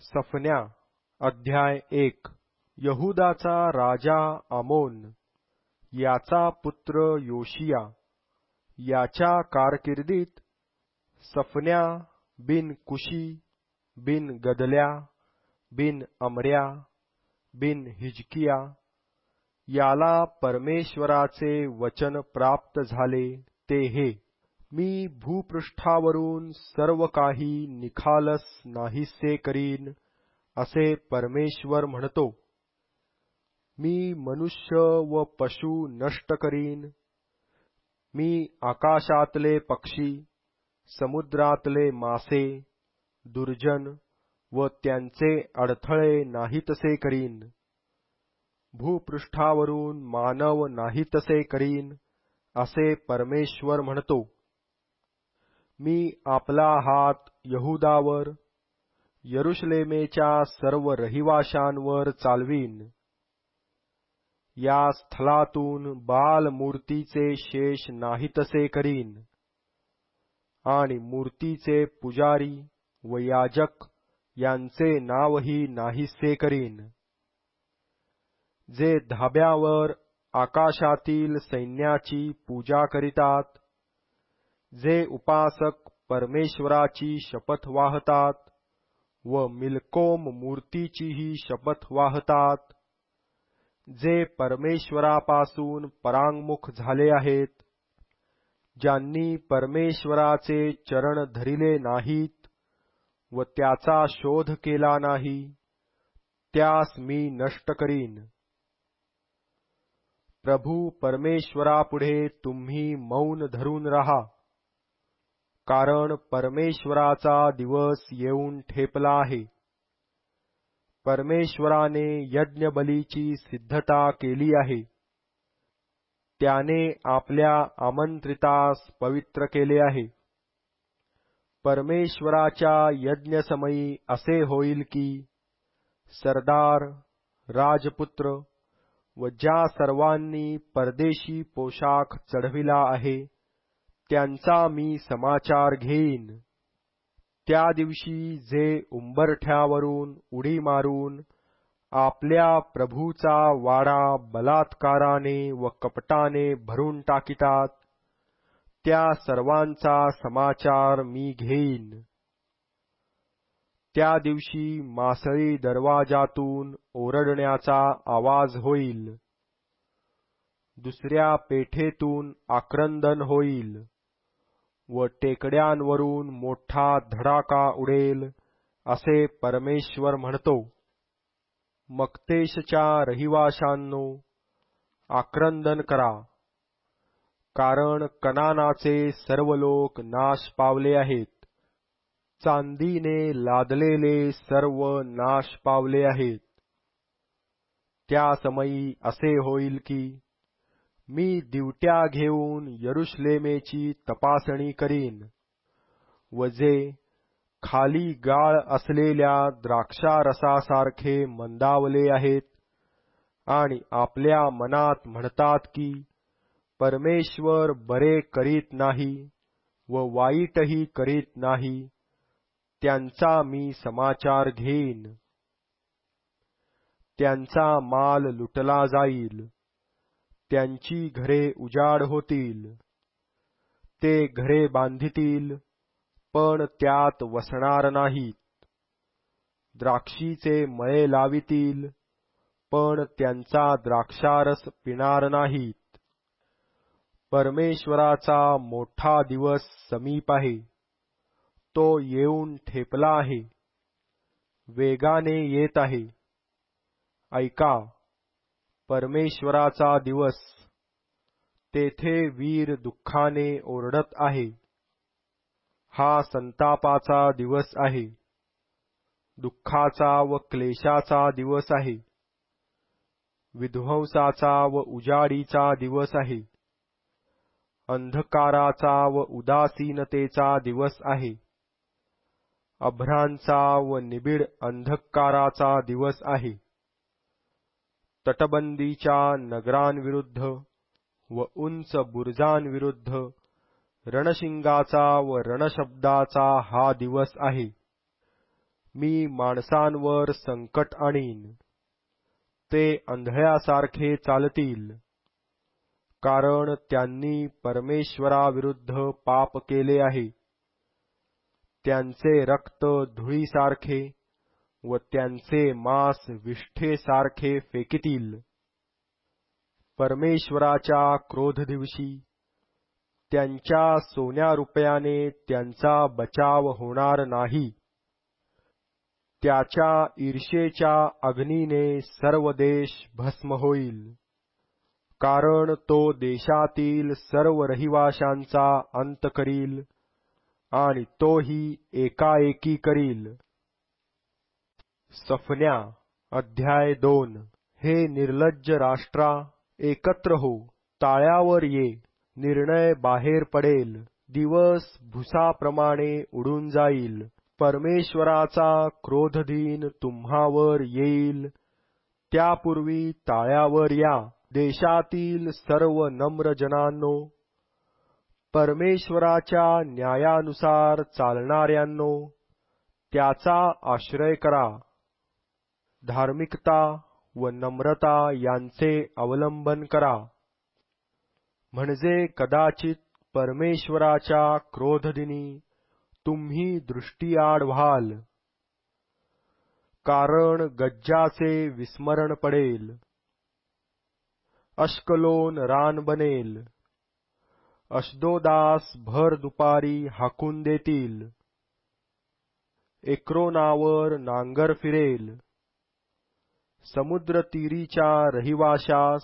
सफन्या अध्याय 1 यहुदाचा राजा आमोन याचा पुत्र योशिया याच्या कारकिर्दीत सफन्या बिन कुशी बिन गदल्या बिन अमर्या बिन हिजकिया याला परमेश्वराचे वचन प्राप्त झाले ते हे, मी भूपृष्ठावरून सर्व काही निखालस नाहीसे करीन असे परमेश्वर म्हणतो. मी मनुष्य व पशु नष्ट करीन. मी आकाशातले पक्षी, समुद्रातले मासे, दुर्जन व त्यांचे अडथळे नाहीतसे करीन. भूपृष्ठावरून मानव नाहीतसे करीन असे परमेश्वर म्हणतो. मी आपला हात यहुदावर, यरुशलेमेच्या सर्व रहिवाशांवर चालवीन. या स्थलातून बाल मूर्तीचे शेष नाहीतसे करीन आणि मूर्तीचे पुजारी व याजक यांचे नावही नाहीसे करीन. जे धाब्यावर आकाशातील सैन्याची पूजा करीतात, जे उपासक परमेश्वराची शपथ वाहतात व मिल्कोम मूर्तीचीही शपथ वाहतात, जे परमेश्वरापासून परांगमुख झाले आहेत, ज्यांनी परमेश्वराचे चरण धरिले नाहीत व त्याचा शोध केला नाही, त्यास मी नष्ट करीन. प्रभू परमेश्वरापुढे तुम्ही मौन धरून राहा, कारण परमेश्वराचा दिवस येऊन ठेपला आहे. परमेश्वराने यज्ञबलीची सिद्धता केली आहे. त्याने आपल्या आमंत्रितास पवित्र केले आहे. परमेश्वराच्या यज्ञसमयी असे होईल की सरदार, राजपुत्र व ज्या सर्वांनी परदेशी पोशाख चढविला आहे त्यांचा मी समाचार घेईन. त्या दिवशी जे उंबरठ्यावरून उडी मारून आपल्या प्रभूचा वाडा बलात्काराने व कपटाने भरून टाकितात, त्या सर्वांचा समाचार मी घेईन. त्या दिवशी मासळी दरवाजातून ओरडण्याचा आवाज होईल. दुसऱ्या पेठेतून आक्रंदन होईल व टेकड्यांवरून मोठा धडाका उडेल असे परमेश्वर म्हणतो. मक्तेशच्या रहिवाशांनो, आक्रंदन करा, कारण कनानाचे सर्व लोक नाश पावले आहेत. चांदीने लादलेले सर्व नाश पावले आहेत. त्या समयी असे होईल की मी दिवट्या घेऊन यरुशलेमेची तपासणी करीन व जे खाली गाळ असलेल्या द्राक्षारसासारखे मंदावले आहेत आणि आपल्या मनात म्हणतात की परमेश्वर बरे करीत नाही व वाईटही करीत नाही, त्यांचा मी समाचार घेईन. त्यांचा माल लुटला जाईल. त्यांची घरे उजाड होतील. ते घरे बांधितील, पण त्यात वसणार नाहीत. द्राक्षीचे मळे लावितील, पण त्यांचा द्राक्षारस पिणार नाहीत. परमेश्वराचा मोठा दिवस समीप आहे. तो येऊन ठेपला आहे. वेगाने येत आहे. ऐका, परमेश्वराचा दिवस. तेथे वीर दुःखाने ओरडत आहे. हा संतापाचा दिवस आहे. दुःखाचा व क्लेशाचा दिवस आहे. विध्वंसाचा व उजाडीचा दिवस आहे. अंधकाराचा व उदासीनतेचा दिवस आहे. अभ्रांचा व निबिड अंधकाराचा दिवस आहे. तटबंदीच्या नगरांविरुद्ध व उंच बुरुजांविरुद्ध रणशिंगाचा व रणशब्दाचा हा दिवस आहे. मी माणसांवर संकट आणीन, ते अंधळ्यासारखे चालतील, कारण त्यांनी परमेश्वराविरुद्ध पाप केले आहे. त्यांचे रक्त धुळीसारखे व त्यांचे मांस विष्ठेसारखे फेकितील. परमेश्वराच्या क्रोधदिवशी त्यांच्या सोन्या रुपयाने त्यांचा बचाव होणार नाही. त्याच्या ईर्षेच्या अग्नीने सर्व देश भस्म होईल, कारण तो देशातील सर्व रहिवाशांचा अंत करील आणि तोही एकाएकी करील. सफन्या अध्याय 2. हे निर्लज्ज राष्ट्रा, एकत्र हो, ताळ्यावर ये, निर्णय बाहेर पडेल, दिवस भुसाप्रमाणे उडून जाईल. परमेश्वराचा क्रोधदिन तुम्हावर येईल, त्यापूर्वी ताळ्यावर या. देशातील सर्व नम्र जनांनो, परमेश्वराच्या न्यायानुसार चालणाऱ्यांनो, त्याचा आश्रय करा. धार्मिकता व नम्रता यांचे अवलंबन करा, म्हणजे कदाचित परमेश्वराच्या क्रोधदिनी तुम्ही दृष्टीआड व्हाल. कारण गज्जाचे विस्मरण पडेल, अश्कलोन रान बनेल, अश्दोदास भर दुपारी हाकून देतील. एक्रोनावर नांगर फिरेल, समुद्रतीरीच्या रहिवाशास,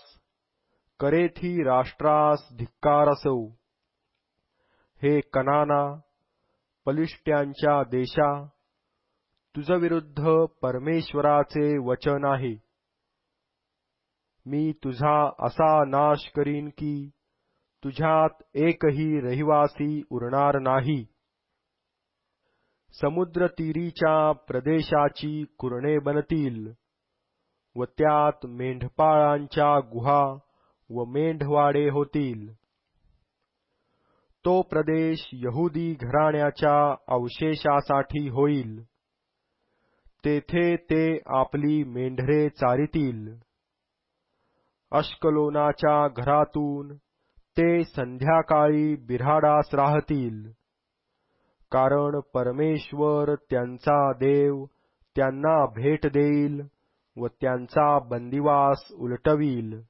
करेथी राष्ट्रास धिक्कार असो. हे कनाना, पलिष्ट्यांच्या देशा, तुझविरुद्ध परमेश्वराचे वचन आहे. मी तुझा असा नाश करीन की तुझ्यात एकही रहिवासी उरणार नाही. समुद्रतीरीच्या प्रदेशाची कुरणे बनतील व त्यात मेंढपाळांच्या गुहा व मेंढवाडे होतील. तो प्रदेश यहुदी घराण्याच्या अवशेषासाठी होईल. तेथे ते आपली मेंढरे चारितील. अश्कलोनाच्या घरातून ते संध्याकाळी बिऱ्हाडास राहतील, कारण परमेश्वर त्यांचा देव त्यांना भेट देईल व त्यांचा बंदिवास उलटवील.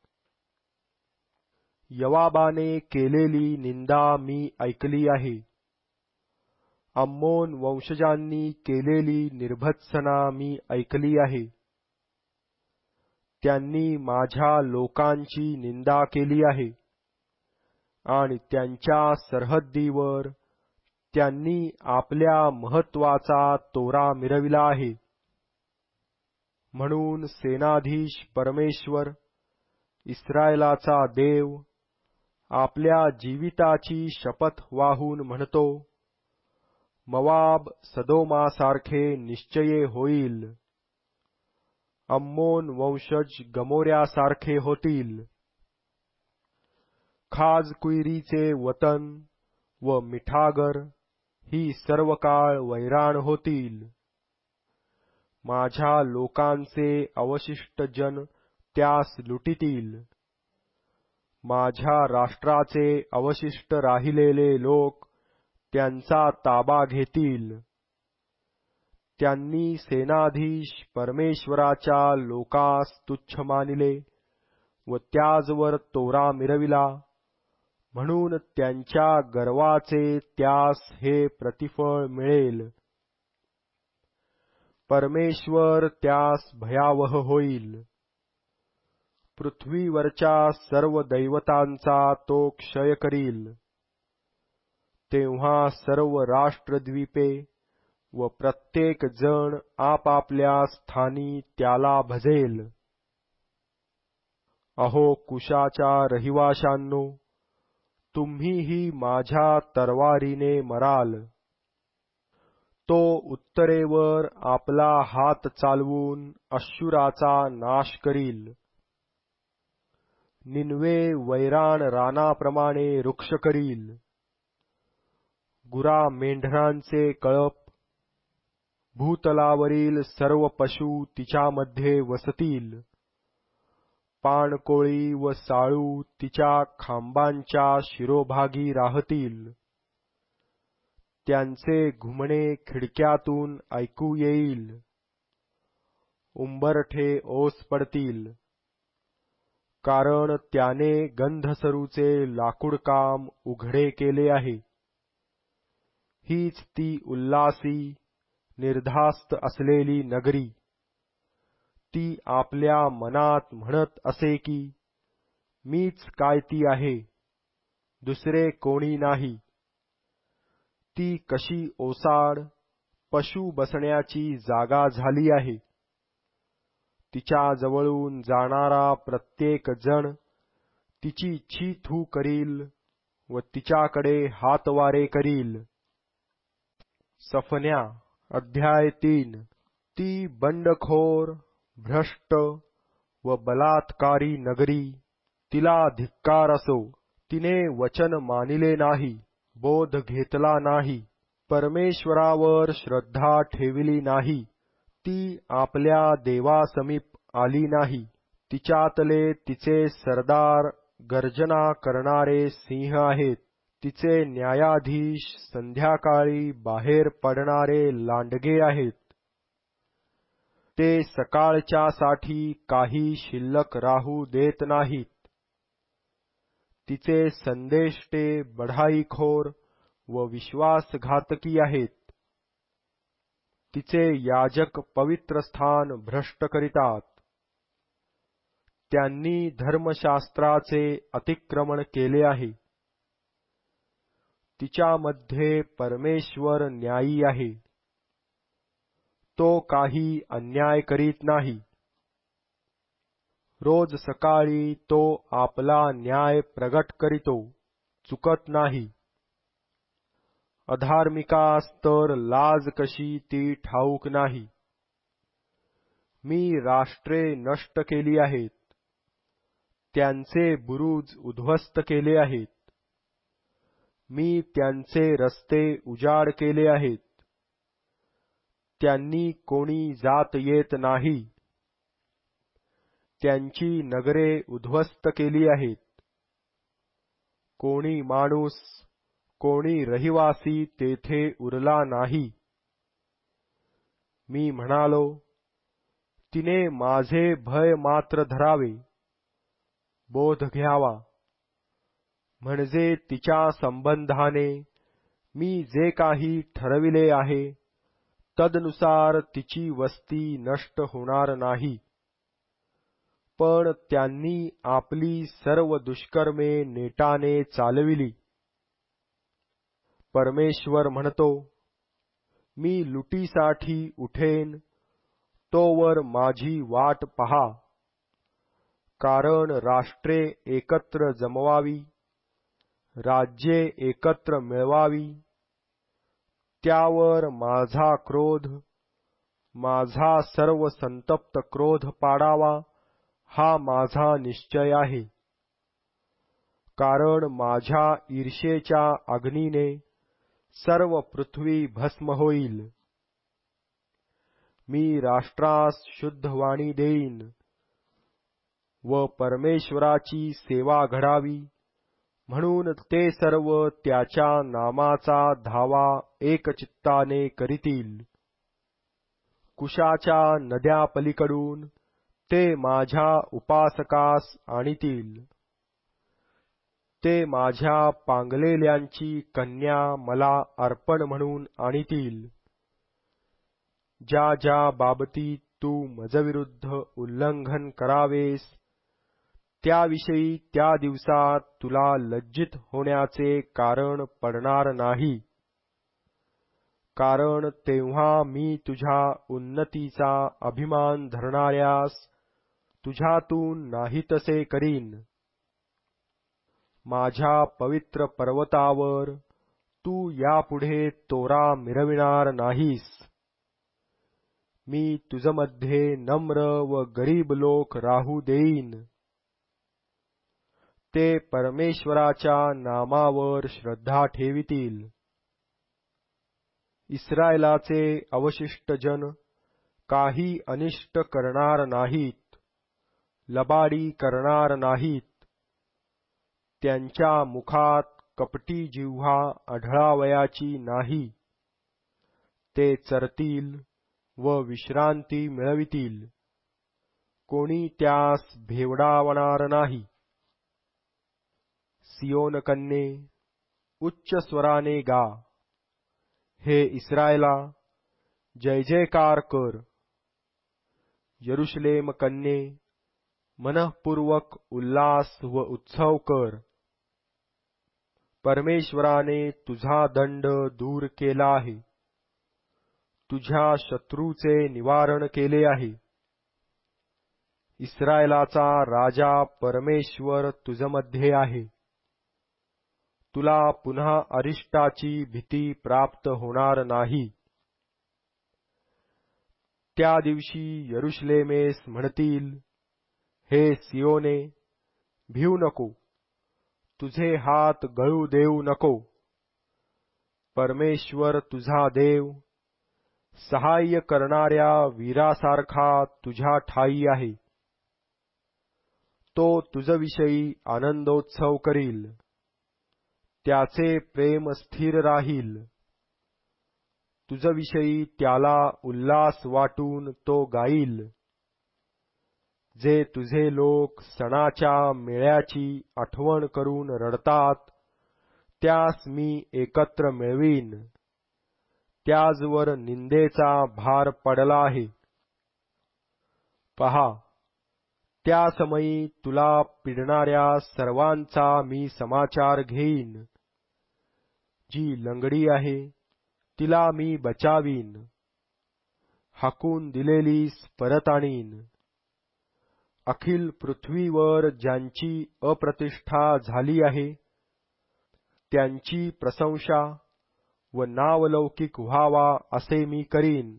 यवाबाने केलेली निंदा मी ऐकली आहे. अम्मोन वंशजांनी केलेली निर्भत्सना मी ऐकली आहे. त्यांनी माझ्या लोकांची निंदा केली आहे आणि त्यांच्या सरहद्दीवर त्यांनी आपल्या महत्वाचा तोरा मिरविला आहे. म्हणून सेनाधीश परमेश्वर, इस्रायलाचा देव, आपल्या जीविताची शपथ वाहून म्हणतो, मोवाब सदोमासारखे निश्चये होईल. अम्मोन वंशज गमोऱ्यासारखे होतील. खाजकुयरीचे वतन व मिठागर ही सर्व काळ वैराण होतील. माझ्या लोकांचे अवशिष्ट जन त्यास लुटितील. माझ्या राष्ट्राचे अवशिष्ट राहिलेले लोक त्यांचा ताबा घेतील. त्यांनी सेनाधीश परमेश्वराच्या लोकास तुच्छ मानिले व त्याजवर तोरा मिरविला, म्हणून त्यांच्या गर्वाचे त्यास हे प्रतिफळ मिळेल. परमेश्वर त्यास भयावह होईल. पृथ्वीवरच्या सर्व दैवतांचा तो क्षय करील. तेव्हा सर्व राष्ट्रद्वीपे व प्रत्येक जण आपापल्या स्थानी त्याला भजेल. अहो कुशाच्या रहिवाशांनो, तुम्हीही माझ्या तरवारीने मराल. तो उत्तरेवर आपला हात चालवून अश्शूराचा नाश करील. निनवे वैराण रानाप्रमाणे वृक्ष करील. गुरा मेंढरांचे कळप, भूतलावरील सर्व पशु तिच्यामध्ये वसतील. पाणकोळी व साळू तिच्या खांबांच्या शिरोभागी राहतील. त्यांचे घुमणे खिडक्यातून ऐकू येईल. उंबरठे ओस पडतील, कारण त्याने गंधसरूचे लाकूडकाम उघडे केले आहे. हीच ती उल्हासी निर्धास्त असलेली नगरी. ती आपल्या मनात म्हणत असे की मीच काय ती आहे, दुसरे कोणी नाही. ती कशी ओसाड पशु बसण्याची जागा झाली आहे. तिच्या जवळून जाणारा प्रत्येक जण तिची छी थू करील व तिच्याकडे हातवारे करील. सफन्या अध्याय 3. ती बंडखोर, भ्रष्ट व बलात्कारी नगरी, तिला धिक्कार असो. तिने वचन मानिले नाही, बोध घेतला नाही, परमेश्वरावर श्रद्धा ठेविली नाही. ती आपल्या देवासमीप आली नाही. तिच्यातले तिचे सरदार गर्जना करणारे सिंह आहेत. तिचे न्यायाधीश संध्याकाळी बाहेर पडणारे लांडगे आहेत. ते सकाळच्यासाठी काही शिल्लक राहू देत नाहीत. तिचे संदेष्टे बढाईखोर व विश्वासघातकी आहेत. तिचे याजक पवित्र स्थान भ्रष्ट करीतात. त्यांनी धर्मशास्त्राचे अतिक्रमण केले आहे. तिच्यामध्ये परमेश्वर न्यायी आहे. तो काही अन्याय करीत नाही. रोज सकाळी तो आपला न्याय प्रगट करीतो, चुकत नाही. अधार्मिकास तर लाज कशी ती ठाऊक नाही. मी राष्ट्रे नष्ट केली आहेत, त्यांचे बुरुज उद्ध्वस्त केले आहेत. मी त्यांचे रस्ते उजाड केले आहेत. त्यांनी कोणी जात येत नाही. त्यांची नगरे उद्ध्वस्त केली आहेत. कोणी माणूस, कोणी रहिवासी तेथे उरला नाही. मी म्हणालो, तिने माझे भय मात्र धरावे, बोध घ्यावा. म्हणजे तिच्या संबंधाने मी जे काही ठरविले आहे, तदनुसार तिची वस्ती नष्ट होणार नाही. पण त्यांनी आपली सर्व दुष्कर्मे नेटाने चालविली. परमेश्वर म्हणतो, मी लुटीसाठी उठेन, तोवर माझी वाट पहा. कारण राष्ट्रे एकत्र जमवावी, राज्ये एकत्र मिळवावी. त्यावर माझा क्रोध, माझा सर्व संतप्त क्रोध पाडावा, हा माझा निश्चय आहे. कारण माझ्या ईर्षेच्या अग्नीने सर्व पृथ्वी भस्म होईल. मी राष्ट्रास शुद्ध वाणी देईन व परमेश्वराची सेवा घडावी, म्हणून ते सर्व त्याच्या नामाचा धावा एकचित्ताने करीतील. कुशाच्या नद्यापलीकडून ते माझ्या उपासकास आणीतील. ते माझ्या पांगलेल्यांची कन्या मला अर्पण म्हणून आणीतील. ज्या ज्या बाबतीत तू मजविरुद्ध उल्लंघन करावेस, त्याविषयी त्या दिवसात तुला लज्जित होण्याचे कारण पडणार नाही. कारण तेव्हा मी तुझ्या उन्नतीचा अभिमान धरणाऱ्यास तुझ्यातून नाहीतसे करीन. माझ्या पवित्र पर्वतावर तू यापुढे तोरा मिरविणार नाहीस. मी तुझमध्ये नम्र व गरीब लोक राहू देईन. ते परमेश्वराच्या नामावर श्रद्धा ठेवितील. इस्रायलाचे अवशिष्ट जन काही अनिष्ट करणार नाहीत, लबाडी करणार नाहीत. त्यांच्या मुखात कपटी जिव्हा आढळावयाची नाही. ते चरतील व विश्रांती मिळवितील. कोणी त्यास भेवडावणार नाही. सियोन कन्ये, उच्च स्वराने गा. हे इस्रायला, जय जयकार कर. यरुशलेम कन्ये, मनःपूर्वक उल्हास व उत्सव कर. परमेश्वराने तुझा दंड दूर केला आहे. तुझ्या शत्रूचे निवारण केले आहे. इस्रायलाचा राजा परमेश्वर तुझमध्ये आहे. तुला पुन्हा अरिष्टाची भीती प्राप्त होणार नाही. त्या दिवशी यरुशलेमेस म्हणतील, हे सियोने, भिवू नको, तुझे हात गळू देऊ नको. परमेश्वर तुझा देव सहाय्य करणाऱ्या वीरासारखा तुझ्या ठायी आहे. तो तुझविषयी आनंदोत्सव करील. त्याचे प्रेम स्थिर राहील. तुझविषयी त्याला उल्हास वाटून तो गाईल. जे तुझे लोक सणाच्या मेळ्याची आठवण करून रडतात, त्यास मी एकत्र मिळवीन. त्याजवर निंदेचा भार पडला आहे. पहा, त्या समयी तुला पिडणाऱ्या सर्वांचा मी समाचार घेईन. जी लंगडी आहे तिला मी बचावीन. हाकून दिलेलीस परत आणीन. अखिल पृथ्वीवर ज्यांची अप्रतिष्ठा झाली आहे, त्यांची प्रशंसा व नावलौकिक व्हावा असे मी करीन.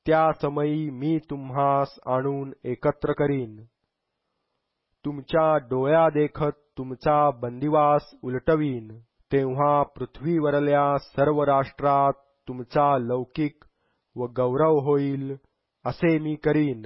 त्या समयी मी तुम्हास आणून एकत्र करीन. तुमच्या डोळ्यादेखत तुमचा बंदिवास उलटवीन. तेव्हा पृथ्वीवरल्या सर्व राष्ट्रात तुमचा लौकिक व गौरव होईल, असे मी करीन.